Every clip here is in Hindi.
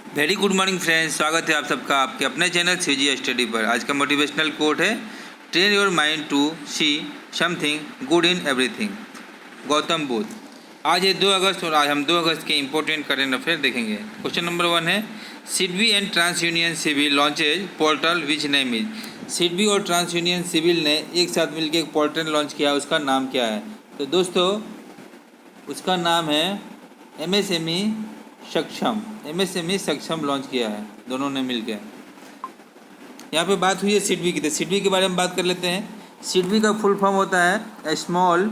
वेरी गुड मॉर्निंग फ्रेंड्स, स्वागत है आप सबका आपके अपने चैनल सीजी स्टडी पर। आज का मोटिवेशनल कोट है, train your mind to see something good in everything. Gautam Buddha. आज है 2 अगस्त और आज हम 2 अगस्त के इंपॉर्टेंट करेंट अफेयर देखेंगे। क्वेश्चन नंबर 1 है, SIDBI and TransUnion CIBIL launches portal which name is. SIDBI और ट्रांस यूनियन सिविल ने एक साथ मिलकर एक पोर्टल लॉन्च किया, उसका नाम क्या है? तो दोस्तों उसका नाम है एमएसएमई सक्षम। एमएसएमई सक्षम लॉन्च किया है दोनों ने मिलकर। यहाँ पे बात हुई है सिडबी की, तो सिडबी के बारे में बात कर लेते हैं। सिडबी का फुल फॉर्म होता है small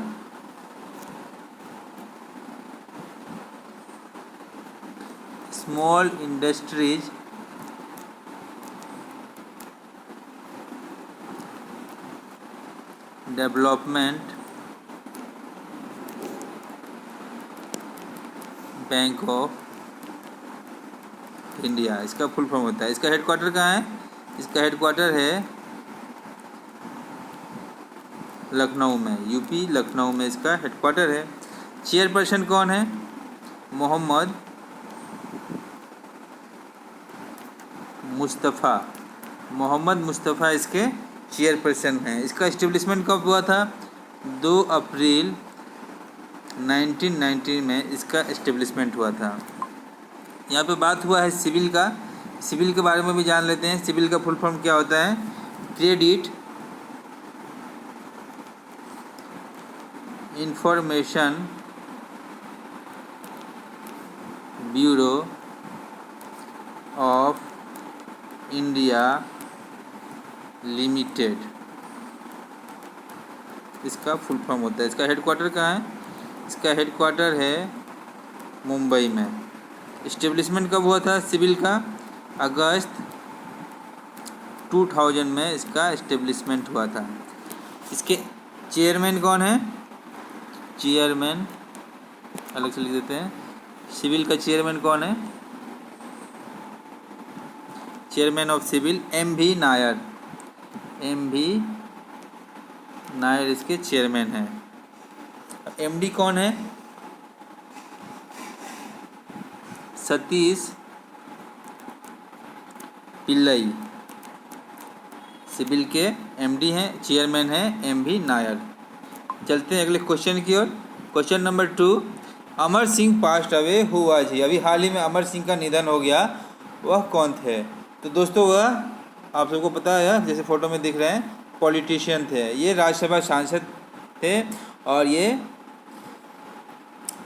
industries development bank of India, इसका फुल फॉर्म होता है। इसका हेडक्वार्टर कहाँ है? इसका हेडक्वार्टर है लखनऊ में, यूपी लखनऊ में इसका हेडक्वार्टर है। चेयरपर्सन कौन है? मोहम्मद मुस्तफ़ा इसके चेयरपर्सन हैं। इसका इस्टेब्लिशमेंट कब हुआ था? 2 अप्रैल 1990 में इसका इस्टेब्लिशमेंट हुआ था। यहाँ पे बात हुआ है सिविल का। सिविल के बारे में भी जान लेते हैं। सिविल का फुल फॉर्म क्या होता है? Credit information bureau of India limited, इसका फुल फॉर्म होता है। इसका हेडक्वार्टर कहाँ है? इसका हेडक्वार्टर है मुंबई में। इस्टेब्लिशमेंट कब हुआ था सिविल का? अगस्त 2000 में इसका इस्टेब्लिशमेंट हुआ था। इसके चेयरमैन कौन है? चेयरमैन अलग से लिख देते हैं। सिविल का चेयरमैन कौन है? Chairman of civil M V. Nair. M V. Nair इसके चेयरमैन हैं। एमडी कौन है? सतीश पिल्लई सिविल के एमडी हैं, चेयरमैन हैं एम.वी. नायर। चलते हैं अगले क्वेश्चन की ओर। Question number 2, Amar Singh passed away, who was he. अभी हाल ही में अमर सिंह का निधन हो गया, वह कौन थे? तो दोस्तों वह आप सबको पता है, जैसे फ़ोटो में दिख रहे हैं, पॉलिटिशियन थे। ये राज्यसभा सांसद थे और ये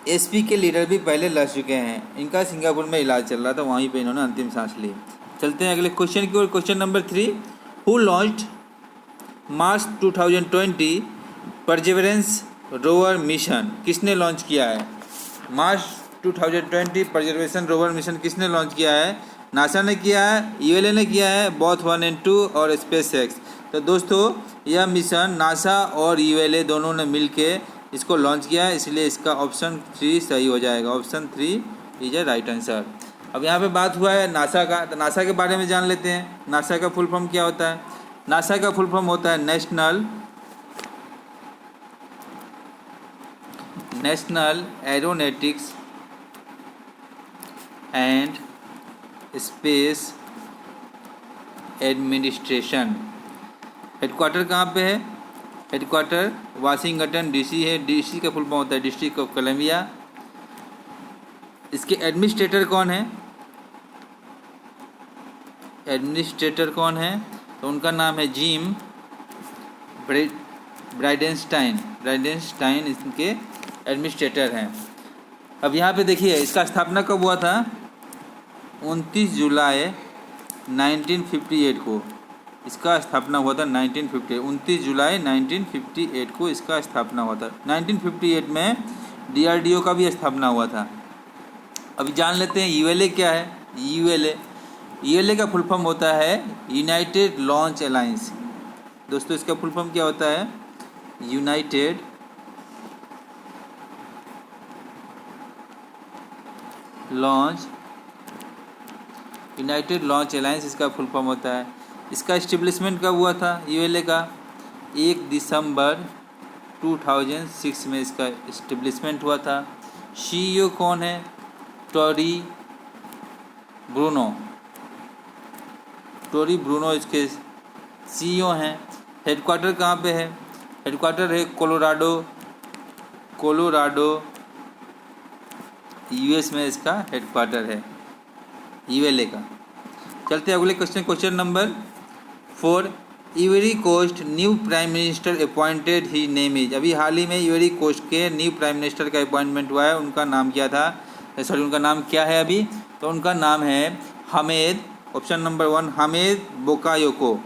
एसपी के लीडर भी पहले लड़ चुके हैं। इनका सिंगापुर में इलाज चल रहा था, वहीं पे इन्होंने अंतिम सांस ली। चलते हैं अगले क्वेश्चन की ओर। Question number 3, who launched March 2020 perseverance rover mission. किसने लॉन्च किया है? मार्च 2020 परसेवरेंस रोवर मिशन किसने लॉन्च किया है? नासा ने किया है, यूएलए ने किया है, बोथ 1 और 2 और स्पेसएक्स। तो दोस्तों यह मिशन नासा और यूएलए दोनों ने मिलके इसको लॉन्च किया है, इसलिए इसका ऑप्शन 3 सही हो जाएगा। Option 3 is a right answer. अब यहाँ पे बात हुआ है नासा का, तो नासा के बारे में जान लेते हैं। नासा का फुल फॉर्म क्या होता है? नासा का फुल फॉर्म होता है national aeronautics and space administration. Headquarter कहाँ पे है? हेडक्वार्टर वाशिंगटन डीसी है। डीसी का फुल फॉर्म होता है डिस्ट्रिक्ट ऑफ कोलंबिया। इसके एडमिनिस्ट्रेटर कौन है? एडमिनिस्ट्रेटर कौन है? तो उनका नाम है जिम ब्राइडेनस्टाइन इनके एडमिनिस्ट्रेटर हैं। अब यहाँ पे देखिए इसका स्थापना कब हुआ था? 29 जुलाई 1958 को इसका स्थापना हुआ था। 29 जुलाई 1958 को इसका स्थापना हुआ था। 1958 में डीआरडीओ का भी स्थापना हुआ था। अभी जान लेते हैं यूएलए क्या है। यूएलए का फुल फॉर्म होता है यूनाइटेड लॉन्च अलायंस। दोस्तों इसका फुल फॉर्म क्या होता है? यूनाइटेड लॉन्च अलायंस इसका फुल फॉर्म होता है। इसका इस्टेब्लिशमेंट कब हुआ था यूएलए का? 1 दिसंबर 2006 में इसका इस्टेब्लिशमेंट हुआ था। सीईओ कौन है? टोरी ब्रूनो, टोरी ब्रूनो इसके CEO हैं। हेडक्वार्टर कहाँ पे है? हेडक्वार्टर है कोलोराडो US में इसका हेडक्वार्टर है, ULA का। चलते अगले question number 4। Ivory Coast new prime minister appointed he name is. अभी हाल ही में इवरी कोस्ट के न्यू प्राइम मिनिस्टर का अपॉइंटमेंट हुआ है। उनका नाम क्या था? उनका नाम क्या है अभी? तो उनका नाम है हमेद, ऑप्शन नंबर 1 हमेद बोकायोको।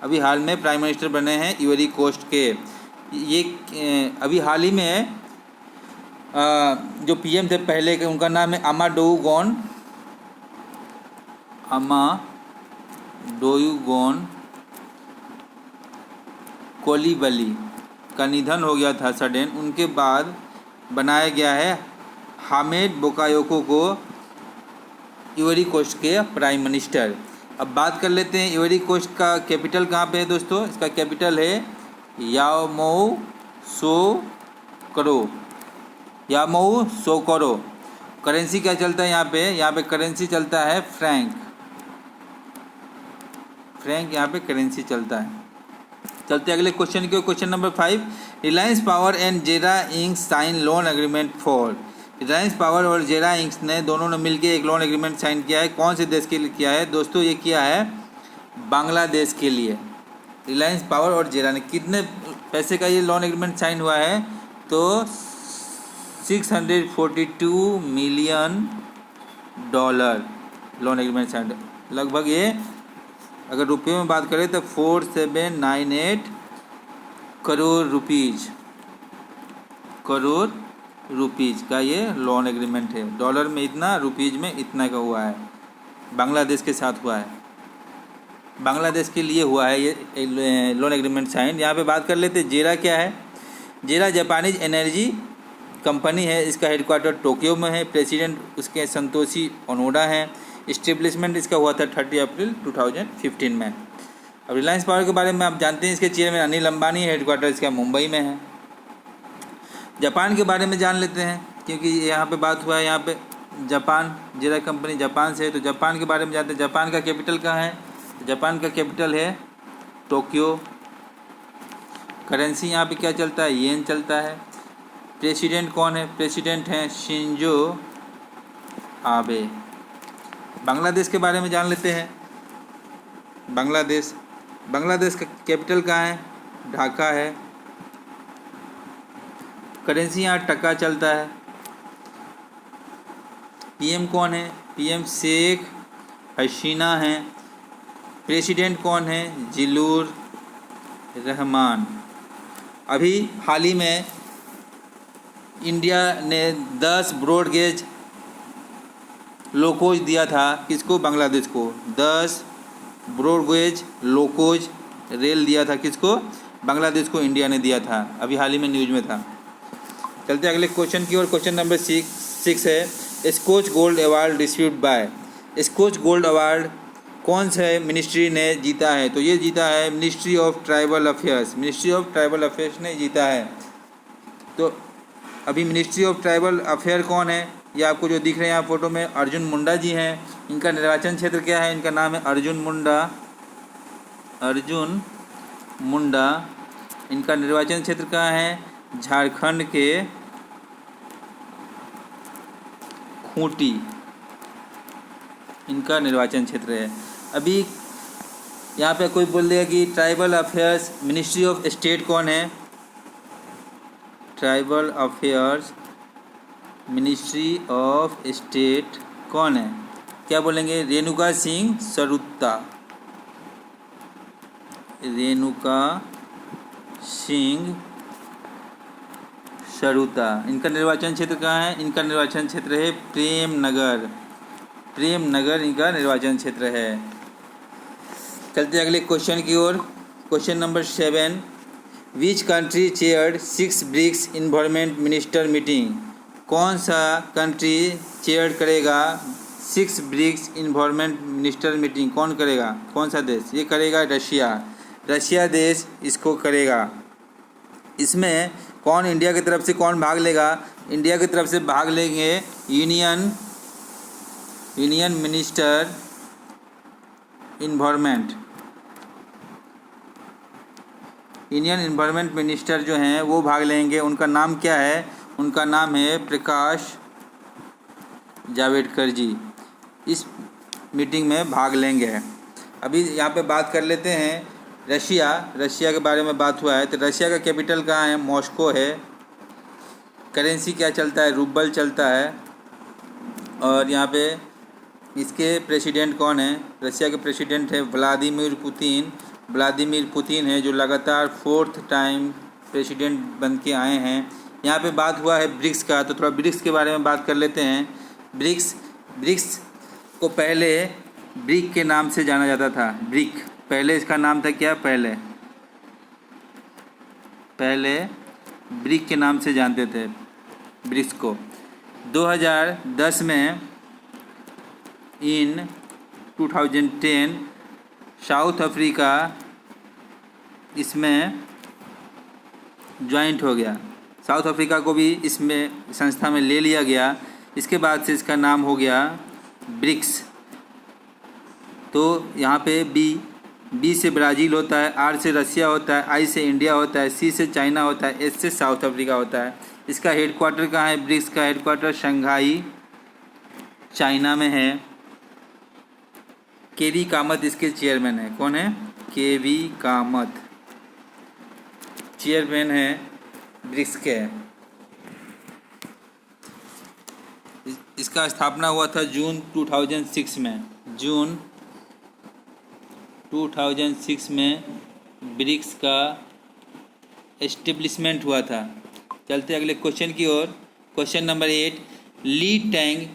अभी हाल में प्राइम मिनिस्टर बने हैं इवरी कोस्ट के। ये अभी हाल ही में जो PM थे पहले के, उनका नाम है अमाडोउगोन कोलिबली का निधन हो गया था सडन। उनके बाद बनाया गया है हामिद बोकायोको को इवरी कोस्ट के प्राइम मिनिस्टर। अब बात कर लेते हैं इवरी कोस्ट का कैपिटल कहाँ पे है दोस्तों। इसका कैपिटल है यामोउसोकोरो। करेंसी क्या चलता है यहाँ पे? यहाँ पे करेंसी चलता है फ्रैंक यहाँ पे करेंसी चलता है। चलते अगले क्वेश्चन के, question number 5। Reliance power and JERA Inc sign loan agreement for. Reliance power और जेरा इंक्स ने दोनों ने मिलकर एक लोन एग्रीमेंट साइन किया है। कौन से देश के लिए किया है दोस्तों? ये किया है बांग्लादेश के लिए। रिलायंस पावर और जेरा ने कितने पैसे का ये लोन एग्रीमेंट साइन हुआ है? तो $642 मिलियन लोन एग्रीमेंट साइन। लगभग ये अगर रुपये में बात करें तो 4798 करोड़ रुपीज़ का ये लोन एग्रीमेंट है। डॉलर में इतना, रुपीज़ में इतना का हुआ है। बांग्लादेश के साथ हुआ है, बांग्लादेश के लिए हुआ है ये लोन एग्रीमेंट साइन। यहाँ पे बात कर लेते हैं जेरा क्या है। जेरा जापानीज एनर्जी कंपनी है। इसका हेडक्वार्टर टोक्यो में है। प्रेसिडेंट उसके संतोषी ओनोडा हैं। इस्टेब्लिशमेंट इसका हुआ था 30 अप्रैल 2015 में। अब रिलायंस पावर के बारे में आप जानते हैं, इसके चेयरमैन अनिल अंबानी है। हेडक्वार्टर इसका मुंबई में है। जापान के बारे में जान लेते हैं, क्योंकि यहाँ पे बात हुआ है। यहाँ पे जापान, जेरा कंपनी जापान से है, तो जापान के बारे में जानते हैं। जापान का कैपिटल कहाँ है? जापान का कैपिटल है टोक्यो। करेंसी यहाँ पे क्या चलता है? येन चलता है। प्रेसिडेंट कौन है? प्रेसिडेंट हैं शिंजो आबे। बांग्लादेश के बारे में जान लेते हैं। बांग्लादेश का कैपिटल कहाँ है? ढाका है। करेंसी यहाँ टका चलता है। PM कौन है? PM शेख हसीना हैं। प्रेसिडेंट कौन है? जिलूर रहमान। अभी हाल ही में इंडिया ने 10 ब्रॉड गेज लोकोज दिया था। किसको? बांग्लादेश को। 10 ब्रॉड गेज लोकोज रेल दिया था। किसको? बांग्लादेश को इंडिया ने दिया था। अभी हाल ही में न्यूज़ में था। चलते अगले क्वेश्चन की ओर। क्वेश्चन नंबर 6 है Skoch gold award received by. Skoch gold award कौन से मिनिस्ट्री ने जीता है? तो ये जीता है ministry of tribal affairs. Ministry of tribal affairs ने जीता है। तो अभी मिनिस्ट्री ऑफ ट्राइबल अफेयर कौन है? ये आपको जो दिख रहे हैं यहाँ फोटो में, अर्जुन मुंडा जी हैं। इनका निर्वाचन क्षेत्र क्या है? इनका नाम है अर्जुन मुंडा। इनका निर्वाचन क्षेत्र कहाँ है? झारखंड के खूंटी इनका निर्वाचन क्षेत्र है। अभी यहाँ पे कोई बोल देगा कि tribal affairs ministry of state कौन है? Tribal affairs ministry of state कौन है? क्या बोलेंगे? रेणुका सिंह सरुता। इनका निर्वाचन क्षेत्र कहाँ है? इनका निर्वाचन क्षेत्र है प्रेमनगर इनका निर्वाचन क्षेत्र है। चलते अगले क्वेश्चन की ओर। Question number 7। Which country chaired 6 BRICS environment minister meeting. कौन सा कंट्री चेयर करेगा 6 ब्रिक्स इन्वायरमेंट मिनिस्टर मीटिंग? कौन करेगा? कौन सा देश? ये करेगा रशिया देश इसको करेगा। इसमें कौन इंडिया की तरफ से कौन भाग लेगा? इंडिया की तरफ से भाग लेंगे Indian minister environment, Indian environment minister जो हैं वो भाग लेंगे। उनका नाम क्या है? उनका नाम है प्रकाश जावड़ेकर जी। इस मीटिंग में भाग लेंगे। अभी यहाँ पे बात कर लेते हैं रशिया के बारे में बात हुआ है। तो रशिया का कैपिटल कहाँ है? मॉस्को है। करेंसी क्या चलता है? रूबल चलता है। और यहाँ पे इसके प्रेसिडेंट कौन है? रशिया के प्रेसिडेंट है व्लादिमीर पुतिन है, जो लगातार 4th टाइम प्रेसिडेंट बन के आए हैं। यहाँ पे बात हुआ है ब्रिक्स का, तो थोड़ा ब्रिक्स के बारे में बात कर लेते हैं। ब्रिक्स को पहले ब्रिक के नाम से जाना जाता था। ब्रिक पहले इसका नाम था क्या? पहले ब्रिक के नाम से जानते थे ब्रिक्स को। 2010 में इन 2010 साउथ अफ्रीका इसमें ज्वाइंट हो गया। साउथ अफ्रीका को भी इसमें संस्था में ले लिया गया। इसके बाद से इसका नाम हो गया ब्रिक्स। तो यहाँ पे बी से ब्राज़ील होता है, आर से रसिया होता है, आई से इंडिया होता है, सी से चाइना होता है, एस से साउथ अफ्रीका होता है। इसका हेडक्वार्टर कहाँ है? ब्रिक्स का हेडक्वार्टर शंघाई चाइना में है। केवी कामत इसके चेयरमैन है। कौन है? केवी कामत चेयरमैन है ब्रिक्स के। इसका स्थापना हुआ था जून 2006 में। जून 2006 में ब्रिक्स का एस्टेब्लिशमेंट हुआ था। चलते अगले क्वेश्चन की ओर। क्वेश्चन नंबर 8, ली टेंग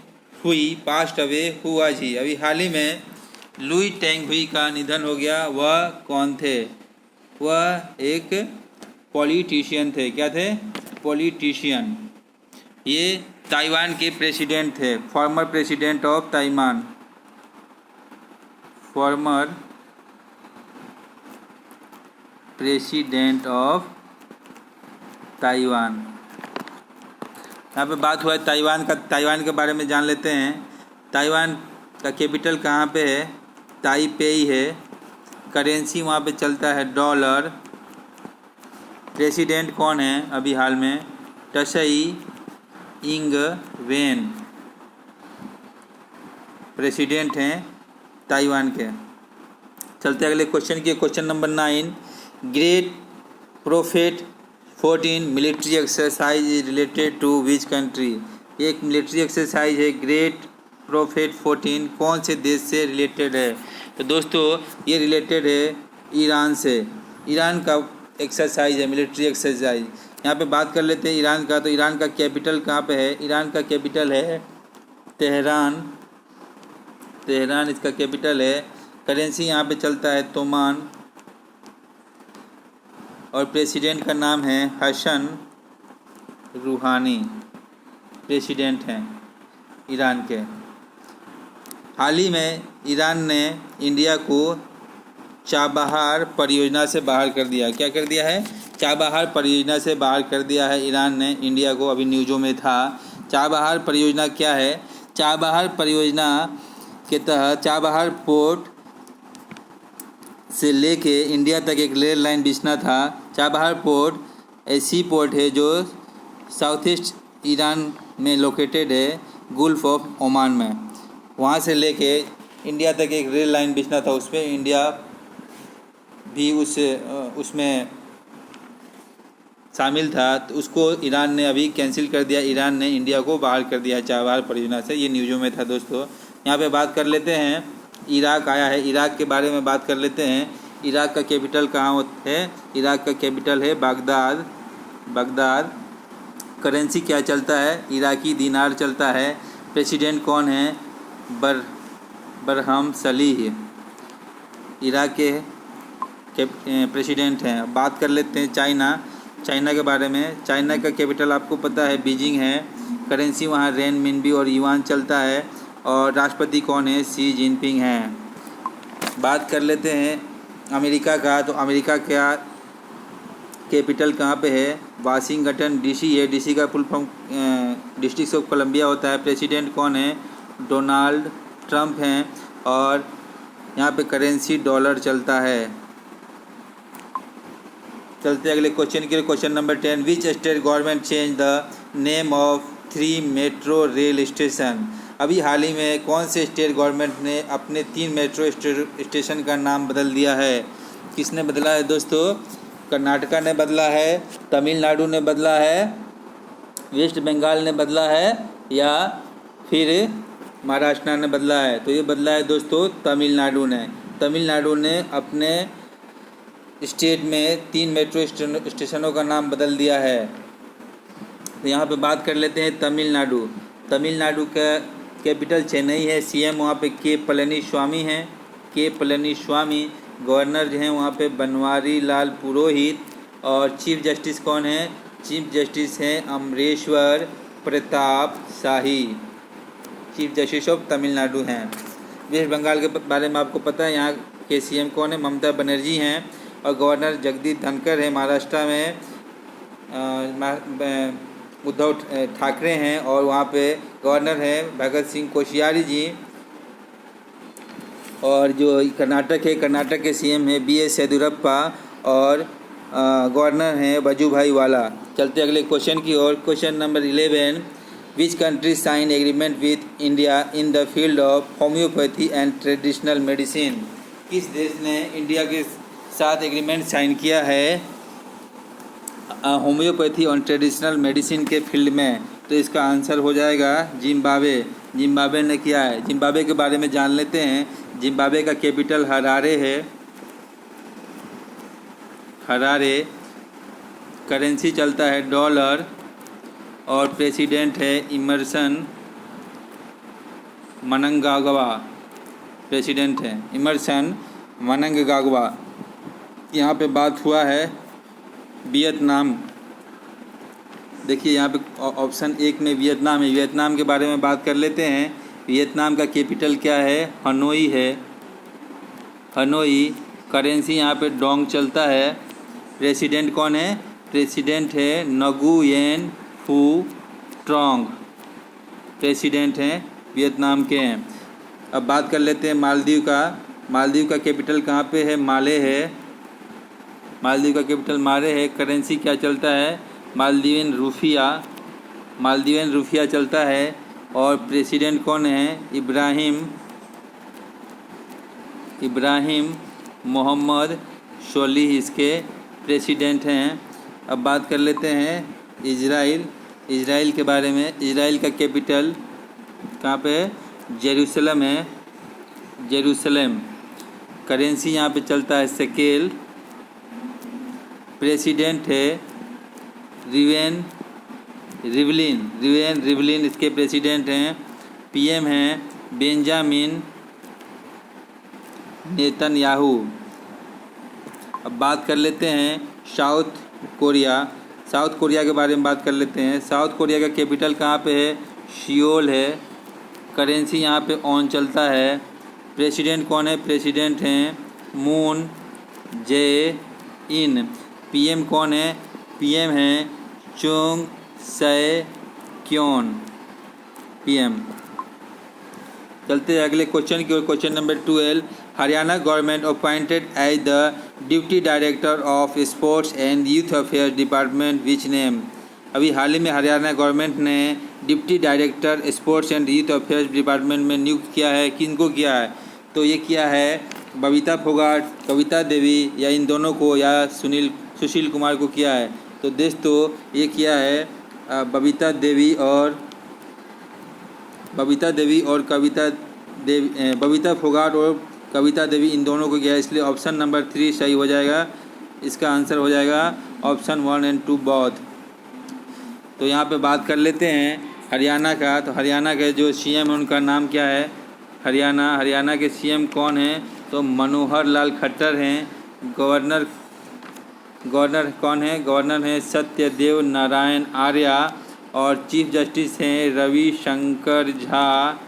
हुई पास्ट अवे हुआ जी। अभी हाल ही में लुई टेंग हुई का निधन हो गया। वह कौन थे? वह एक पॉलिटिशियन थे। क्या थे? पॉलिटिशियन। ये ताइवान के प्रेसिडेंट थे, former president of Taiwan, former president of Taiwan. यहाँ पे बात हुआ है ताइवान के बारे में जान लेते हैं। ताइवान का कैपिटल कहाँ पे है? ताइपेई है। करेंसी वहाँ पे चलता है डॉलर। प्रेसिडेंट कौन है अभी हाल में? टसई इंग वेन प्रेसिडेंट हैं ताइवान के। चलते अगले क्वेश्चन की। Question number 9, great prophet 14 military exercise is related to which country. एक मिलिट्री एक्सरसाइज है ग्रेट प्रोफेट 14, कौन से देश से रिलेटेड है? तो दोस्तों ये रिलेटेड है ईरान से। ईरान का एक्सरसाइज है, मिलिट्री एक्सरसाइज। यहाँ पे बात कर लेते हैं ईरान का। तो ईरान का कैपिटल कहाँ पे है? ईरान का कैपिटल है तेहरान इसका कैपिटल है। करेंसी यहाँ पे चलता है तोमान। और प्रेसिडेंट का नाम है हसन रूहानी, प्रेसिडेंट हैं ईरान के। हाल ही में ईरान ने इंडिया को चाबहार परियोजना से बाहर कर दिया। क्या कर दिया है? चाबहार परियोजना से बाहर कर दिया है ईरान ने इंडिया को। अभी न्यूज़ों में था। चाबहार परियोजना क्या है? चाबहार परियोजना के तहत चाबहार पोर्ट से लेके इंडिया तक एक रेल लाइन बिछना था। चाबहार पोर्ट ऐसी पोर्ट है जो साउथ ईस्ट ईरान में लोकेटेड है, गुल्फ ऑफ ओमान में। वहाँ से लेके इंडिया तक एक रेल लाइन बिछना था। उसमें इंडिया भी उसमें शामिल था। तो उसको ईरान ने अभी कैंसिल कर दिया। ईरान ने इंडिया को बाहर कर दिया चाबहार परियोजना से। ये न्यूज़ों में था दोस्तों। यहाँ पे बात कर लेते हैं इराक आया है। इराक के बारे में बात कर लेते हैं। इराक का कैपिटल कहाँ है? इराक का कैपिटल है बगदाद। करेंसी क्या चलता है? इराकी दिनार चलता है। प्रेसिडेंट कौन है? बरहम सलीह इराक के प्रेसिडेंट हैं। बात कर लेते हैं चाइना के बारे में। चाइना का कैपिटल आपको पता है बीजिंग है। करेंसी वहाँ रेन मिनबी और युआन चलता है। और राष्ट्रपति कौन है? शी जिनपिंग हैं। बात कर लेते हैं अमेरिका का। तो अमेरिका का कैपिटल कहाँ पे है? वाशिंगटन डीसी है। डीसी का full form district of Columbia होता है। प्रेसिडेंट कौन है? डोनाल्ड ट्रम्प हैं और यहाँ पे करेंसी डॉलर चलता है। चलते अगले क्वेश्चन के लिए। Question number 10, which state government change the name of 3 metro rail station. अभी हाल ही में कौन से स्टेट गवर्नमेंट ने अपने 3 मेट्रो स्टेशन का नाम बदल दिया है? किसने बदला है दोस्तों? कर्नाटका ने बदला है, तमिलनाडु ने बदला है, वेस्ट बंगाल ने बदला है या फिर महाराष्ट्र ने बदला है? तो ये बदला है दोस्तों तमिलनाडु ने। तमिलनाडु ने अपने स्टेट में 3 मेट्रो स्टेशनों का नाम बदल दिया है। तो यहाँ पे बात कर लेते हैं तमिलनाडु। तमिलनाडु का कैपिटल चेन्नई है, सीएम वहाँ पे के पलनीस्वामी हैं, के पलनीस्वामी। गवर्नर जो हैं वहाँ पे बनवारी लाल पुरोहित। और चीफ जस्टिस कौन है? चीफ जस्टिस हैं Amreshwar Pratap Shahi, chief justice of Tamil Nadu हैं। वेस्ट बंगाल के बारे में आपको पता है, यहाँ के सीएम कौन है? ममता बनर्जी हैं। और गवर्नर जगदीप धनखड़ है। महाराष्ट्र में उद्धव ठाकरे हैं और वहाँ पे गवर्नर हैं भगत सिंह कोश्यारी जी। और जो कर्नाटक है, कर्नाटक के सीएम है BS येदियुरप्पा और गवर्नर हैं वजुभाई वाला। चलते अगले क्वेश्चन की ओर। Question number 11, which country sign agreement with India in the field of homeopathy and traditional medicine. किस देश ने इंडिया के साथ एग्रीमेंट साइन किया है होम्योपैथी और ट्रेडिशनल मेडिसिन के फील्ड में? तो इसका आंसर हो जाएगा जिम्बाब्वे। जिम्बाब्वे ने किया है। जिम्बाब्वे के बारे में जान लेते हैं। जिम्बाब्वे का कैपिटल हरारे है, हरारे। करेंसी चलता है डॉलर और प्रेसिडेंट है इमरसन मनंगागवा। प्रेसिडेंट है इमरसन मनंगागवा। यहाँ पे बात हुआ है वियतनाम। देखिए यहाँ पे ऑप्शन 1 में वियतनाम है। वियतनाम के बारे में बात कर लेते हैं। वियतनाम का कैपिटल क्या है? हनोई है, हनोई। करेंसी यहाँ पे डोंग चलता है। प्रेसिडेंट कौन है? प्रेसिडेंट है नगुयेन फू ट्रोंग। प्रेसिडेंट हैं वियतनाम के हैं। अब बात कर लेते हैं मालदीव का। मालदीव का कैपिटल कहाँ पे है? माले है। मालदीव का कैपिटल माले है। करेंसी क्या चलता है? मालदीवियन रुपया। मालदीवियन रुपया चलता है। और प्रेसिडेंट कौन है? इब्राहिम मोहम्मद सोलिह इसके प्रेसिडेंट हैं। अब बात कर लेते हैं इजराइल। इजराइल के बारे में। इजराइल का कैपिटल कहाँ पे है? जेरूसलम है, जेरूसलम। करेंसी यहाँ पे चलता है शेकेल। प्रेसिडेंट है रिवलिन इसके प्रेसिडेंट हैं। पीएम हैं बेंजामिन नेतन्याहू। अब बात कर लेते हैं साउथ कोरिया। साउथ कोरिया के बारे में बात कर लेते हैं। साउथ कोरिया का कैपिटल कहाँ पे है? सियोल है। करेंसी यहाँ पे ऑन चलता है। प्रेसिडेंट कौन है? प्रेसिडेंट हैं मून जे इन। पीएम कौन है? पीएम हैं चुंग सै क्योन, पीएम। चलते हैं अगले क्वेश्चन की ओर। Question number 12, Haryana government appointed as the deputy director of sports and youth affairs department which name. अभी हाल ही में हरियाणा गवर्नमेंट ने deputy director sports and youth affairs department में नियुक्त किया है। किनको किया है? तो ये किया है बबीता फोगाट, कविता देवी, या इन दोनों को, या सुशील कुमार को किया है। तो दोस्तों ये किया है बबीता देवी और बबीता फोगाट और कविता देवी, इन दोनों को किया है। इसलिए ऑप्शन नंबर 3 सही हो जाएगा। इसका आंसर हो जाएगा ऑप्शन 1 और 2 बोथ। तो यहाँ पे बात कर लेते हैं हरियाणा का। तो हरियाणा के जो सीएम है उनका नाम क्या है? हरियाणा के सीएम कौन हैं? तो मनोहर लाल खट्टर हैं। गवर्नर कौन है? गवर्नर हैं सत्यदेव नारायण आर्या। और चीफ जस्टिस हैं रवि शंकर झा।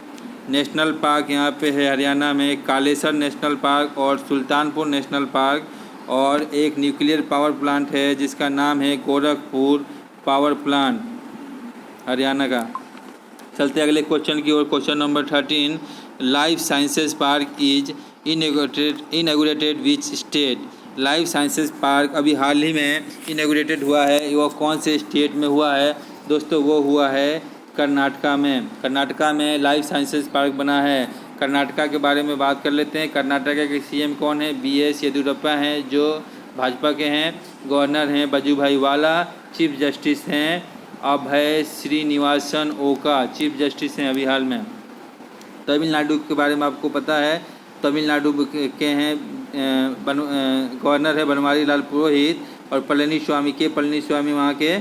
नेशनल पार्क यहाँ पे है हरियाणा में कालेसर नेशनल पार्क और सुल्तानपुर नेशनल पार्क। और एक न्यूक्लियर पावर प्लांट है जिसका नाम है गोरखपुर पावर प्लांट हरियाणा का। चलते अगले क्वेश्चन की ओर। Question number 13, life sciences park is inaugurated which state? Life sciences park अभी हाल ही में इनॉग्रेटेड हुआ है, वो कौन से स्टेट में हुआ है दोस्तों? वो हुआ है कर्नाटका में। कर्नाटका में लाइफ साइंसेज पार्क बना है। कर्नाटका के बारे में बात कर लेते हैं। कर्नाटका के सीएम कौन है? BS येदियुरप्पा हैं, जो भाजपा के हैं। गवर्नर हैं वजुभाई वाला। चीफ जस्टिस हैं अभय श्रीनिवासन ओका, चीफ जस्टिस हैं अभी हाल में। तमिलनाडु के बारे में आपको पता है, तमिलनाडु के हैं गवर्नर है बनवारी लाल पुरोहित, और पळनिस्वामी वहाँ के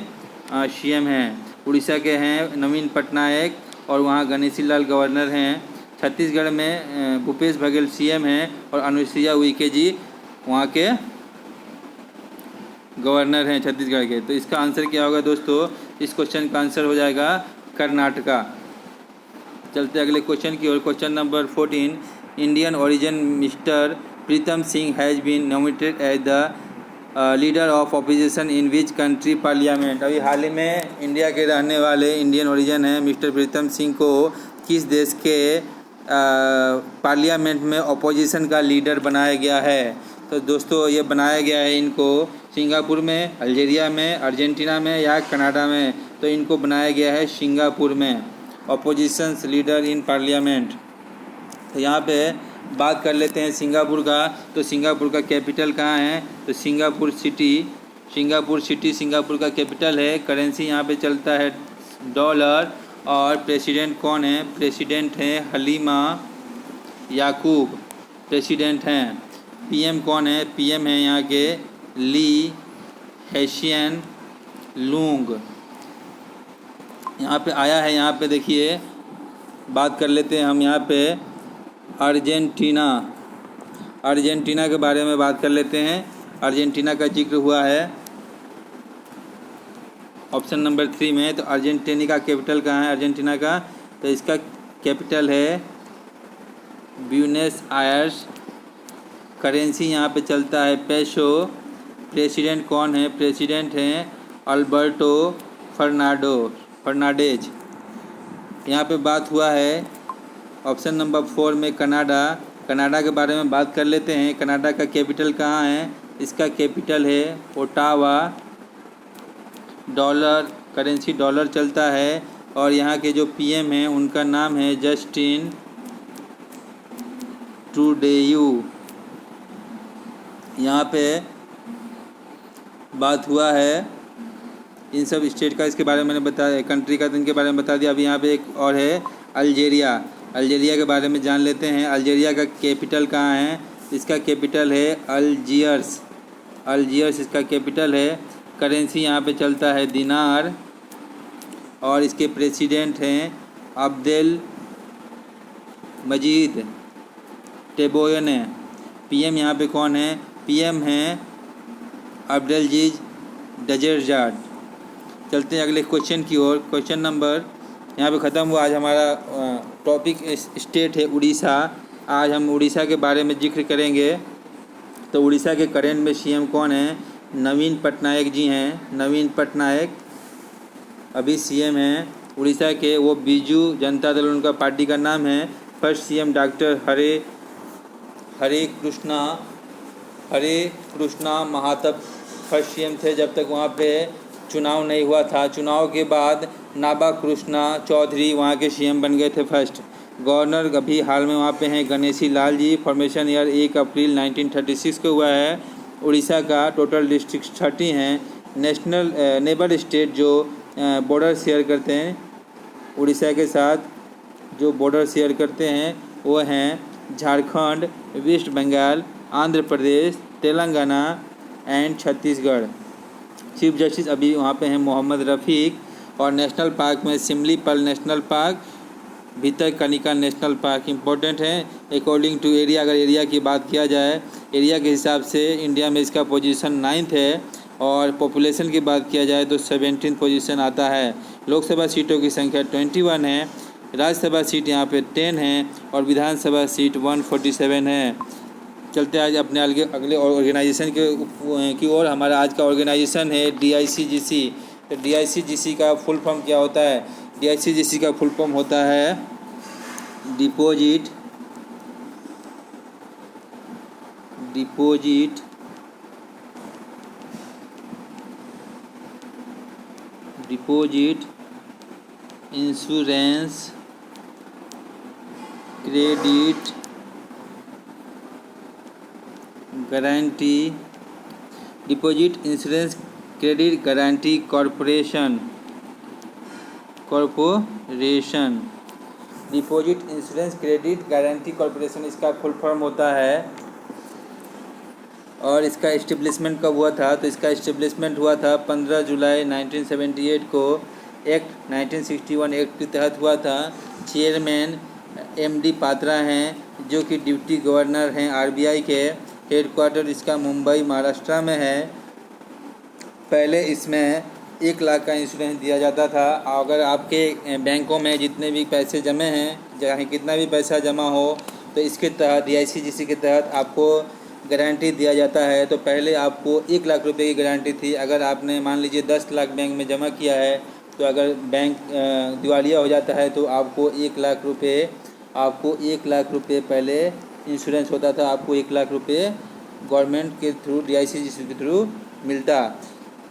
CM हैं। उड़ीसा के हैं नवीन पटनायक, और वहाँ गणेशी लाल गवर्नर हैं। छत्तीसगढ़ में भूपेश बघेल CM हैं, और अनुसुईया उइके जी वहाँ के गवर्नर हैं छत्तीसगढ़ के। तो इसका आंसर क्या होगा दोस्तों? इस क्वेश्चन का आंसर हो जाएगा कर्नाटका। चलते अगले क्वेश्चन की ओर। Question number 14, Indian origin mister Pritam Singh has been nominated as the leader of opposition in which country parliament? अभी हाल ही में इंडिया के रहने वाले इंडियन ओरिजिन हैं मिस्टर प्रीतम सिंह को किस देश के पार्लियामेंट में ऑपोजिशन का लीडर बनाया गया है? तो दोस्तों ये बनाया गया है इनको सिंगापुर में, अल्जीरिया में, अर्जेंटीना में या कनाडा में? तो इनको बनाया गया है सिंगापुर में, ऑपोजिशन लीडर इन पार्लियामेंट। तो यहाँ पे बात कर लेते हैं सिंगापुर का। तो सिंगापुर का कैपिटल कहाँ है? तो सिंगापुर सिटी सिंगापुर का कैपिटल है। करेंसी यहाँ पे चलता है डॉलर। और प्रेसिडेंट कौन है? प्रेसिडेंट हैं हलीमा याकूब, प्रेसिडेंट हैं। PM कौन है? PM है यहाँ के ली हेशियन लूंग। यहाँ पे आया है, यहाँ पे देखिए बात कर लेते हैं हम यहाँ पे अर्जेंटीना के बारे में बात कर लेते हैं। अर्जेंटीना का जिक्र हुआ है ऑप्शन नंबर 3 में। तो अर्जेंटीना का कैपिटल कहाँ है अर्जेंटीना का? तो इसका कैपिटल है ब्यूनस आयर्स। करेंसी यहाँ पे चलता है पेसो। प्रेसिडेंट कौन है? प्रेसिडेंट हैं अल्बर्टो फर्नांडेज। यहाँ पे बात हुआ है ऑप्शन नंबर 4 में कनाडा के बारे में बात कर लेते हैं। कनाडा का कैपिटल कहाँ है? इसका कैपिटल है ओटावा। करेंसी डॉलर चलता है। और यहाँ के जो PM हैं उनका नाम है जस्टिन ट्रूडेयू। यहाँ पे बात हुआ है इन सब स्टेट का, इसके बारे में मैंने बताया, कंट्री का तो इनके बारे में बता दिया। अभी यहाँ पे एक और है अल्जीरिया के बारे में जान लेते हैं। अल्जीरिया का कैपिटल कहाँ है? इसका कैपिटल है अल्जीयर्स इसका कैपिटल है। करेंसी यहाँ पे चलता है दिनार। और इसके प्रेसिडेंट हैं अब्देल मजीद टेबोने। PM यहाँ पे कौन है? PM हैं अब्देलजीज डजेरजाड। चलते हैं अगले क्वेश्चन की ओर। क्वेश्चन नंबर यहाँ पे ख़त्म हुआ। आज हमारा टॉपिक स्टेट है उड़ीसा। आज हम उड़ीसा के बारे में जिक्र करेंगे। तो उड़ीसा के करेंट में CM कौन है? नवीन पटनायक जी हैं। नवीन पटनायक अभी CM हैं उड़ीसा के। वो बीजू जनता दल उनका पार्टी का नाम है। फर्स्ट CM डॉक्टर हरे कृष्णा महातब फर्स्ट CM थे जब तक वहाँ पे चुनाव नहीं हुआ था। चुनाव के बाद नाबा कृष्णा चौधरी वहाँ के CM बन गए थे फर्स्ट। गवर्नर अभी हाल में वहाँ पे हैं गणेशी लाल जी। फॉर्मेशन ईयर 1 अप्रैल 1936 को हुआ है। उड़ीसा का टोटल डिस्ट्रिक्ट 30 हैं। नेबर स्टेट जो बॉर्डर शेयर करते हैं उड़ीसा के साथ, जो बॉर्डर शेयर करते हैं वो हैं Jharkhand, West Bengal, Andhra Pradesh, Telangana and Chhattisgarh. Chief justice अभी वहाँ पे हैं मोहम्मद रफ़ीक। और नेशनल पार्क में Similipal national park, Bhitarkanika national park important है अकॉर्डिंग टू एरिया। अगर एरिया की बात किया जाए, एरिया के हिसाब से इंडिया में इसका पोजीशन 9th है। और पॉपुलेशन की बात किया जाए तो 17th पोजीशन आता है। लोकसभा सीटों की संख्या 21 है। राज्यसभा सीट यहाँ पे 10 है। और विधानसभा सीट 147 है। चलते आज अपने अगले ऑर्गेनाइजेशन की ओर। हमारा आज का ऑर्गेनाइजेशन है DICGC। तो DICGC का फुल फॉर्म क्या होता है? DICGC का फुल फॉर्म होता है deposit deposit insurance credit guarantee deposit insurance credit guarantee corporation deposit insurance credit guarantee corporation इसका फुल फॉर्म होता है। और इसका इस्टेब्लिशमेंट कब हुआ था? तो इसका इस्टेब्लिशमेंट हुआ था 15 जुलाई 1978 को एक्ट 1961 एक्ट के तहत हुआ था। चेयरमैन MD पात्रा हैं जो कि डिप्टी गवर्नर हैं RBI के। हेडक्वार्टर इसका मुंबई महाराष्ट्र में है। पहले इसमें 1 लाख का इंश्योरेंस दिया जाता था। अगर आपके बैंकों में जितने भी पैसे जमे हैं, चाहे कितना भी पैसा जमा हो, तो इसके तहत DICGC के तहत आपको गारंटी दिया जाता है। तो पहले आपको 1 लाख रुपए की गारंटी थी। अगर आपने मान लीजिए 10 लाख बैंक में जमा किया है, तो अगर बैंक दिवालिया हो जाता है तो आपको 1 लाख रुपए पहले इंश्योरेंस होता था। आपको 1 लाख रुपए गवर्नमेंट के थ्रू DICGC के थ्रू मिलता।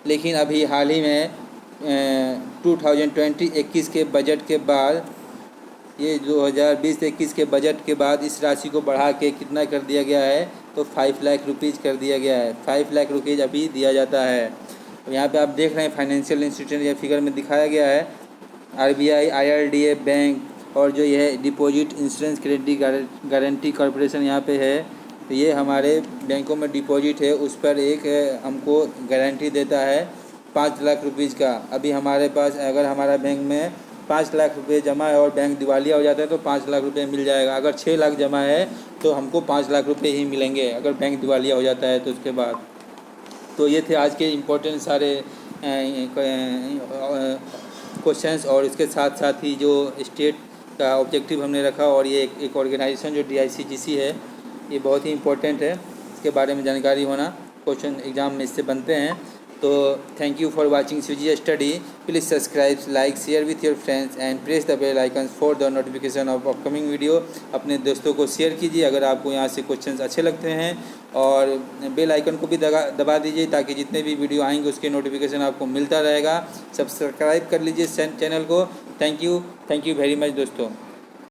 लेकिन अभी हाल ही में 2020-21 के बजट के बाद, ये 2020-21 के बजट के बाद इस राशि को बढ़ा के कितना कर दिया गया है? तो 5 लाख रुपीज़ कर दिया गया है। 5 लाख रुपीज़ अभी दिया जाता है। तो यहाँ पे आप देख रहे हैं फाइनेंशियल इंस्टीट्यूशन या फिगर में दिखाया गया है RBI, IRDA बैंक और जो यह deposit insurance credit guarantee corporation यहाँ पे है। तो ये हमारे बैंकों में डिपॉजिट है, उस पर एक हमको गारंटी देता है 5 लाख रुपीज़ का। अभी हमारे पास अगर हमारा बैंक में 5 लाख रुपए जमा है और बैंक दिवालिया हो जाता है तो 5 लाख रुपए मिल जाएगा। अगर 6 लाख जमा है तो हमको 5 लाख रुपए ही मिलेंगे अगर बैंक दिवालिया हो जाता है तो उसके बाद। तो ये थे आज के इम्पोर्टेंट सारे क्वेश्चंस, और इसके साथ साथ ही जो स्टेट का ऑब्जेक्टिव हमने रखा, और ये एक ऑर्गेनाइजेशन जो DICGC है, ये बहुत ही इम्पोर्टेंट है। इसके बारे में जानकारी होना, क्वेश्चन एग्ज़ाम में इससे बनते हैं। तो thank you for watching CGS study. Please subscribe, like, share with your friends and press the bell icon for the notification of upcoming video. अपने दोस्तों को शेयर कीजिए अगर आपको यहाँ से क्वेश्चंस अच्छे लगते हैं, और बेल आइकन को भी दबा दीजिए ताकि जितने भी वीडियो आएंगे उसके नोटिफिकेशन आपको मिलता रहेगा। सब्सक्राइब कर लीजिए चैनल को। थैंक यू वेरी मच दोस्तों।